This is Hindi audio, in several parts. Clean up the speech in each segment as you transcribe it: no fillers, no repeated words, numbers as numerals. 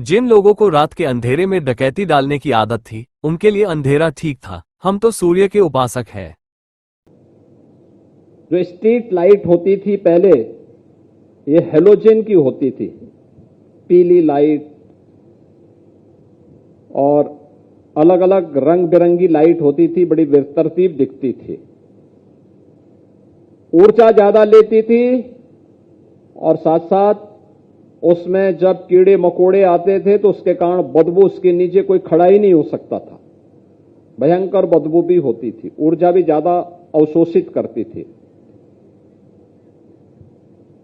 जिन लोगों को रात के अंधेरे में डकैती डालने की आदत थी, उनके लिए अंधेरा ठीक था। हम तो सूर्य के उपासक हैं। जो स्ट्रीट लाइट होती थी पहले, ये हेलोजन की होती थी, पीली लाइट और अलग अलग रंग बिरंगी लाइट होती थी, बड़ी बेतरतीब दिखती थी, ऊर्जा ज्यादा लेती थी और साथ साथ उसमें जब कीड़े मकोड़े आते थे तो उसके कारण बदबू, उसके नीचे कोई खड़ा ही नहीं हो सकता था, भयंकर बदबू भी होती थी, ऊर्जा भी ज्यादा अवशोषित करती थी।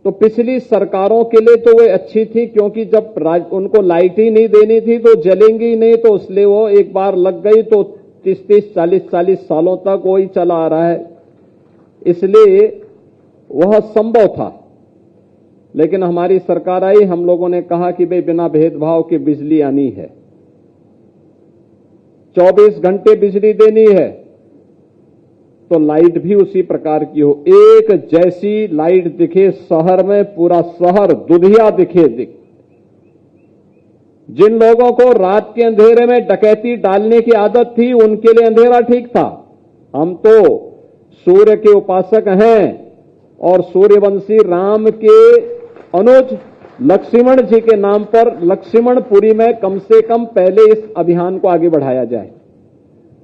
तो पिछली सरकारों के लिए तो वो अच्छी थी, क्योंकि जब उनको लाइट ही नहीं देनी थी तो जलेंगी ही नहीं, तो इसलिए वो एक बार लग गई तो 30-30, 40-40 सालों तक वही चला आ रहा है, इसलिए वह संभव था। लेकिन हमारी सरकार आई, हम लोगों ने कहा कि भाई बिना भेदभाव के बिजली आनी है, 24 घंटे बिजली देनी है, तो लाइट भी उसी प्रकार की हो, एक जैसी लाइट दिखे शहर में, पूरा शहर दुधिया दिखे। जिन लोगों को रात के अंधेरे में डकैती डालने की आदत थी, उनके लिए अंधेरा ठीक था। हम तो सूर्य के उपासक हैं और सूर्यवंशी राम के अनुज लक्ष्मण जी के नाम पर लक्ष्मणपुरी में कम से कम पहले इस अभियान को आगे बढ़ाया जाए।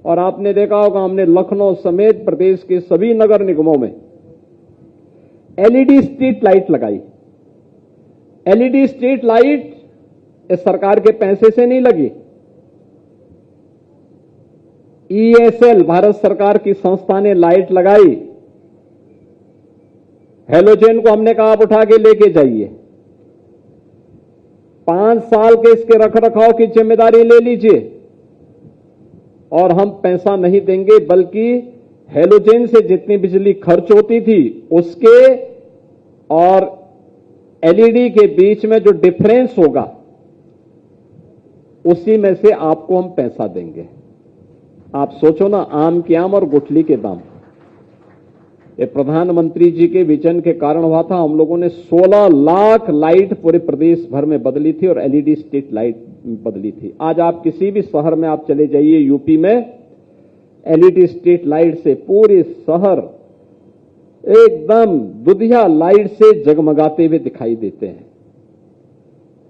और आपने देखा होगा, हमने लखनऊ समेत प्रदेश के सभी नगर निगमों में एलईडी स्ट्रीट लाइट लगाई। एलईडी स्ट्रीट लाइट इस सरकार के पैसे से नहीं लगी, ईएसएल भारत सरकार की संस्था ने लाइट लगाई। हेलोजन को हमने कहा आप उठा के लेके जाइए, 5 साल के इसके रखरखाव की जिम्मेदारी ले लीजिए और हम पैसा नहीं देंगे, बल्कि हेलोजन से जितनी बिजली खर्च होती थी उसके और एलईडी के बीच में जो डिफरेंस होगा उसी में से आपको हम पैसा देंगे। आप सोचो ना, आम के आम और गुठली के दाम। ये प्रधानमंत्री जी के विजन के कारण हुआ था। हम लोगों ने 16 लाख लाइट पूरे प्रदेश भर में बदली थी और एलईडी स्ट्रीट लाइट बदली थी। आज आप किसी भी शहर में आप चले जाइए, यूपी में एलईडी स्ट्रीट लाइट से पूरे शहर एकदम दुधिया लाइट से जगमगाते हुए दिखाई देते हैं।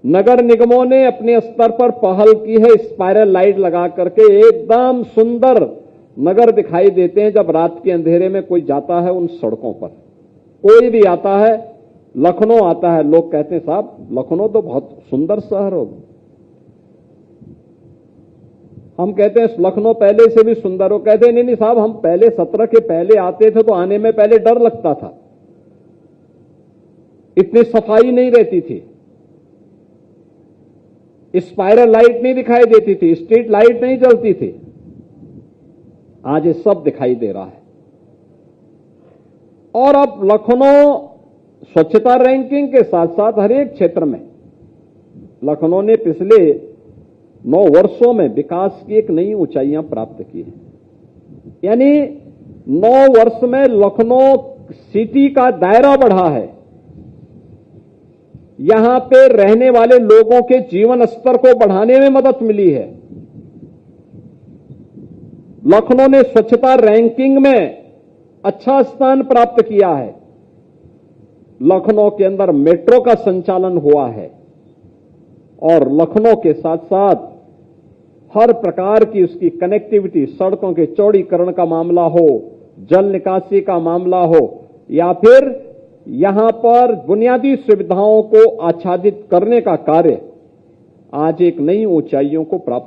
नगर निगमों ने अपने स्तर पर पहल की है, स्पाइरल लाइट लगा करके एकदम सुंदर नगर दिखाई देते हैं। जब रात के अंधेरे में कोई जाता है उन सड़कों पर, कोई भी आता है, लखनऊ आता है, लोग कहते हैं साहब लखनऊ तो बहुत सुंदर शहर हो। हम कहते हैं लखनऊ पहले से भी सुंदर हो, कहते हैं नहीं साहब, हम पहले 17 के पहले आते थे तो आने में पहले डर लगता था, इतनी सफाई नहीं रहती थी, स्पाइरल लाइट नहीं दिखाई देती थी, स्ट्रीट लाइट नहीं जलती थी। आज ये सब दिखाई दे रहा है। और अब लखनऊ स्वच्छता रैंकिंग के साथ साथ हर एक क्षेत्र में लखनऊ ने पिछले 9 वर्षों में विकास की एक नई ऊंचाइयां प्राप्त की है। यानी 9 वर्ष में लखनऊ सिटी का दायरा बढ़ा है, यहां पे रहने वाले लोगों के जीवन स्तर को बढ़ाने में मदद मिली है। लखनऊ ने स्वच्छता रैंकिंग में अच्छा स्थान प्राप्त किया है। लखनऊ के अंदर मेट्रो का संचालन हुआ है और लखनऊ के साथ साथ हर प्रकार की उसकी कनेक्टिविटी, सड़कों के चौड़ीकरण का मामला हो, जल निकासी का मामला हो, या फिर यहां पर बुनियादी सुविधाओं को आच्छादित करने का कार्य आज एक नई ऊंचाइयों को प्राप्त